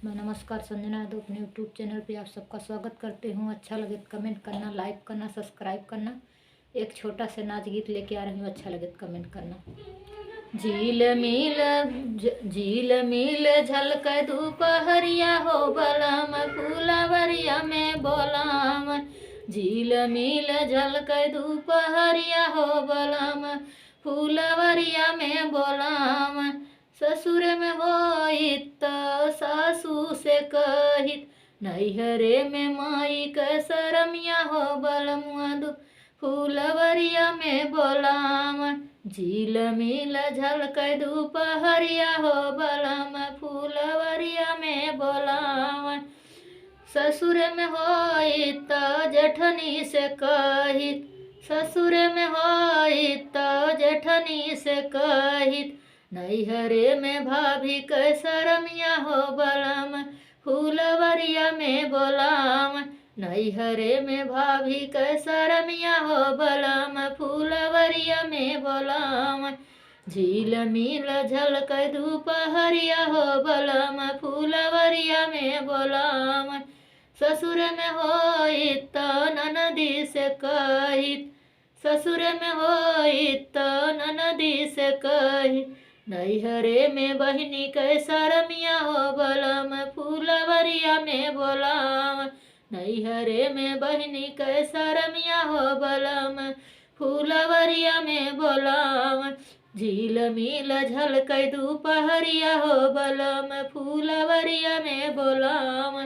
मैं नमस्कार संजना यादव अपने यूट्यूब चैनल पे आप सबका स्वागत करती हूँ। अच्छा लगे तो कमेंट करना, लाइक करना, सब्सक्राइब करना। एक छोटा सा नाच गीत लेके आ रही हूँ, अच्छा लगे तो कमेंट करना। झील मिल झलक दोपहरिया हो बलम फूलवरिया में बोलाम। झील मिल झलक दोपहरिया हो बलम फूलवरिया में बोलाम। ससुर में होइत सासू से कहित, नैहरे में माई के शरमिया हो बलमुआ दू फूलवरिया में बोलाम। झील मिल झलक दोपहरिया हो बलम फूलवरिया में बोलाम। ससुर में होइत जेठनी से कहित, ससुर में होइत जेठनी से कहित, नैहरे में भाभी के शरमिया हो बलम फूलवरिया में बोलाम। नैहरे में भाभी के शरमिया हो बलम फूलवरिया में बोलाम। झील मिल झलक दोपहरिया हो बलम फूलवरिया में बोलाम। ससुर में होइत ननदी से कहित, ससुर में होइत ननदी से कहित, नैहरे में बहनी के शरमिया हो बलम फूलवरिया में बोलाम। नैहरे में बहनी के शरमिया हो बलम फूलवरिया में बोलाम। झील मिल झलक दोपहरिया हो बलम फूलवरिया में बोलाम।